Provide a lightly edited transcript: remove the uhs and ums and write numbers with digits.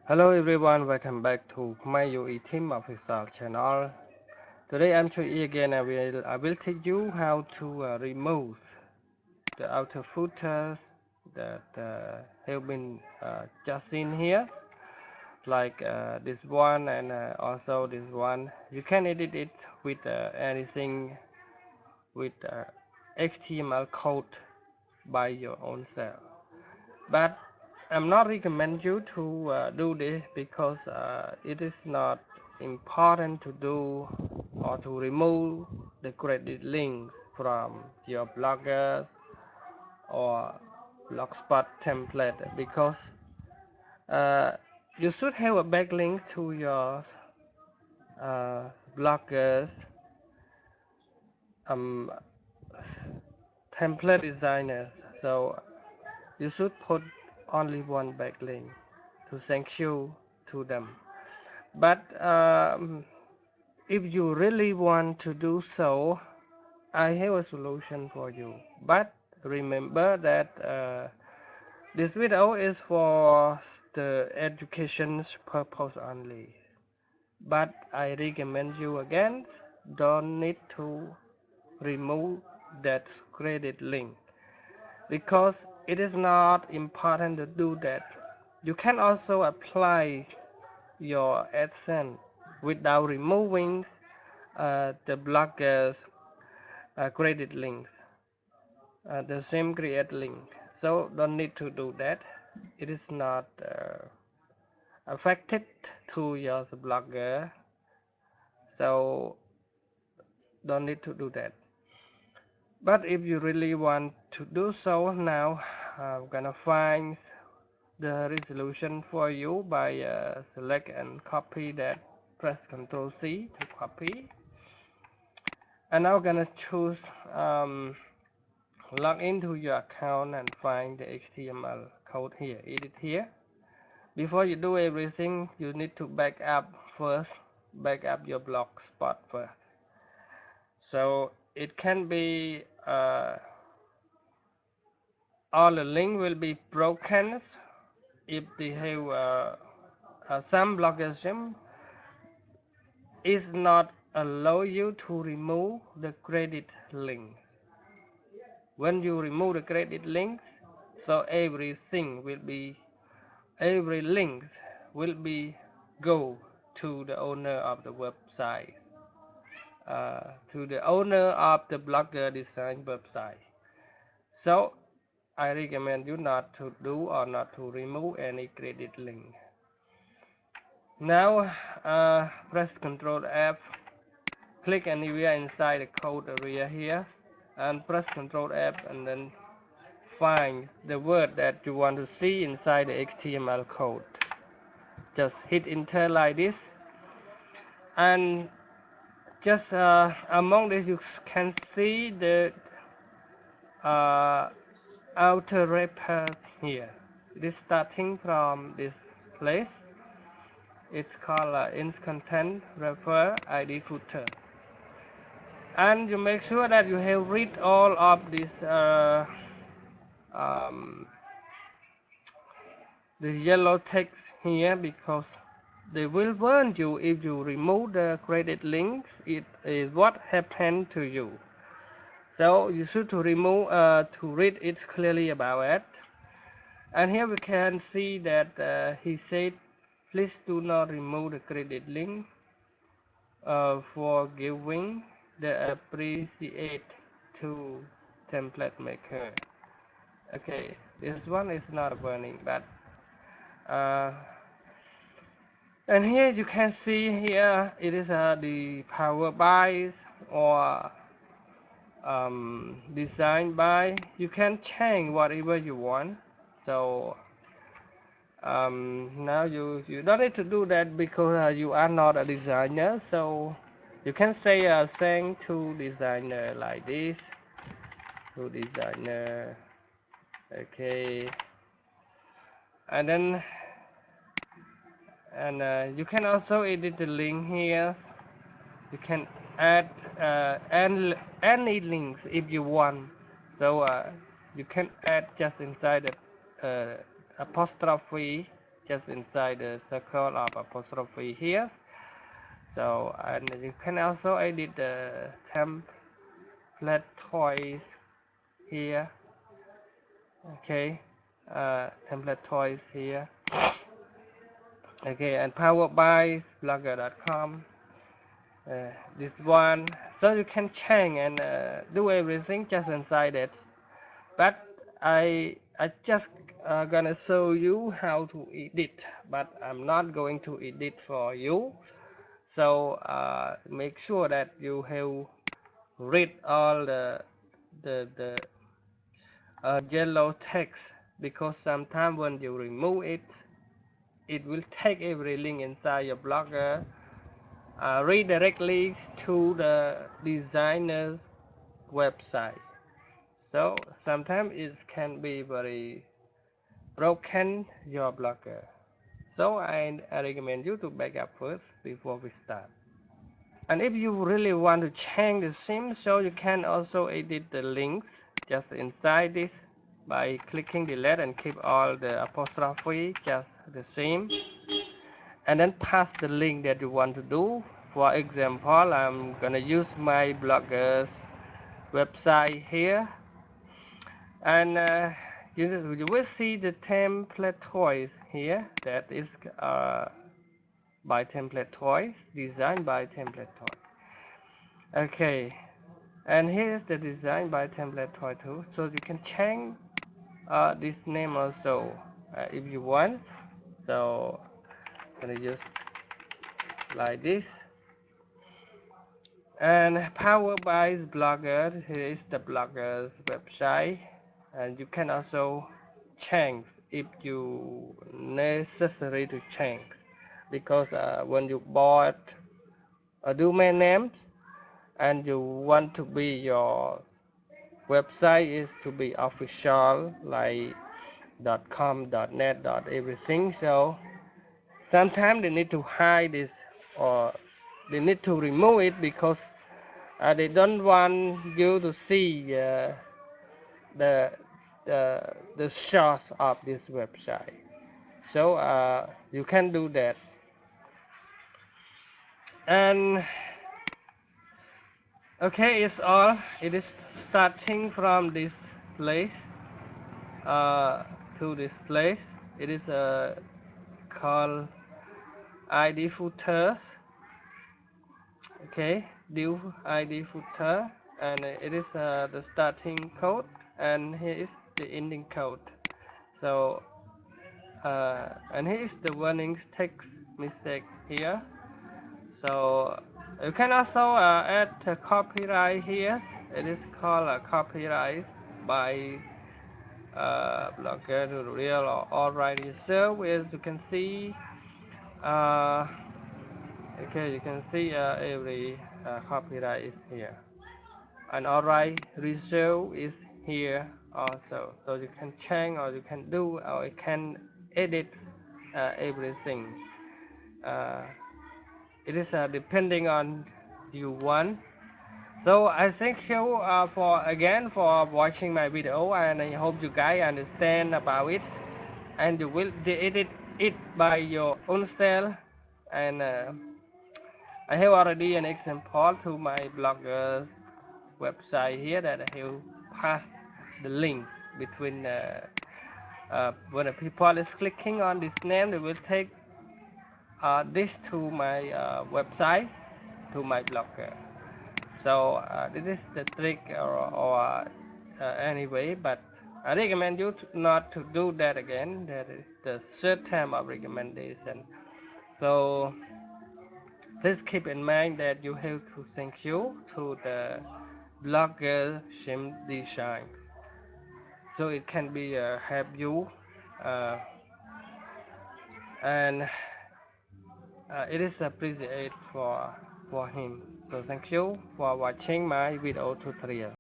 Hello everyone, welcome back to Khmerue Teams Official Channel. Today I'm CHHUOY again. I will teach you how to remove the outer footers that have been just seen here, like this one and also this one. You can edit it with anything with HTML code by your own self. But I'm not recommend you to do this because it is not important to do or to remove the credit links from your bloggers or blogspot template because uh, you should have a backlink to your bloggers um, template designers. So you should put only one backlink to thank you to them. But if you really want to do so, I have a solution for you. But remember that this video is for the education's purpose only. But I recommend you again, don't need to remove that credit link because it is not important to do that. You can also apply your AdSense without removing the blockers credit links, the same create link. So don't need to do that. It is not affected to your blogger. So don't need to do that. But if you really want to do so now, I'm gonna find the resolution for you by select and copy that. Press Ctrl C to copy. And now I'm gonna choose log into your account and find the HTML code here, edit here. Before you do everything, you need to back up first, back up your blogspot first. So it can be all the link will be broken if they have some blockers is not allow you to remove the credit link. When you remove the credit links, so every link will be go to the owner of the website, to the owner of the blogger design website. So I recommend you not to do or not to remove any credit link. Now press Ctrl F, click anywhere inside the code area here and press Ctrl F and then find the word that you want to see inside the HTML code. Just hit enter like this, and just among this you can see the outer wrapper here. It is starting from this place. It's called int content wrapper ID footer, and you make sure that you have read all of this the yellow text here because they will warn you if you remove the credit links. It is what happened to you. So you should to remove to read it clearly about it. And here we can see that he said, please do not remove the credit link for giving the appreciate to template maker. Okay, this one is not a warning, but and here you can see here it is the power by or designed by. You can change whatever you want. So now you don't need to do that because you are not a designer. So you can say thank to designer like this, to designer. Okay, and then you can also edit the link here. You can add any links if you want. So you can add just inside the apostrophe, just inside the circle of apostrophe here. So, and you can also edit the template twice here. Okay, template twice here. Okay, and powered by blogger.com. This one, so you can change and do everything just inside it. But I just gonna show you how to edit, but I'm not going to edit for you. So make sure that you have read all the yellow text, because sometimes when you remove it, it will take every link inside your blogger redirectly to the designer's website. So sometimes it can be very broken your blogger. So I recommend you to back up first before we start. And if you really want to change the theme, so you can also edit the links just inside this by clicking delete and keep all the apostrophe just the same, and then pass the link that you want to do. For example, I'm gonna use my blogger's website here, and you will see the template twice here. That is by template twice, designed by template twice. Okay, and here's the design by template twice too. So you can change this name also if you want. So I'm gonna use like this. And powered by blogger, here is the blogger's website, and you can also change if you necessary to change, because when you bought a domain name and you want to be your website is to be official like .com, .net, everything, so sometimes they need to hide this or they need to remove it, because they don't want you to see the shots of this website. So you can do that. And okay, it's all. It is starting from this place to this place. It is called ID footer. Okay, div ID footer, and it is the starting code, and here is the ending code. So and here is the warning text mistake here. So you can also add a copyright here. It is called a copyright by blogger tutorial or alright yourself. As you can see, okay, you can see every copyright is here, and alright result is here also. So you can change, or you can do, or you can edit everything. It is depending on you want. So I thank you for watching my video, and I hope you guys understand about it, and you will edit it by your own self. And I have already an example to my blogger's website here that I have passed the link between when the people is clicking on this name, they will take this to my website, to my blogger. So this is the trick, or anyway, but I recommend you not to do that again. That is the third time of recommendation. So please keep in mind that you have to thank you to the blogger sim design, so it can be help you, and it is appreciated for him. So thank you for watching my video tutorial.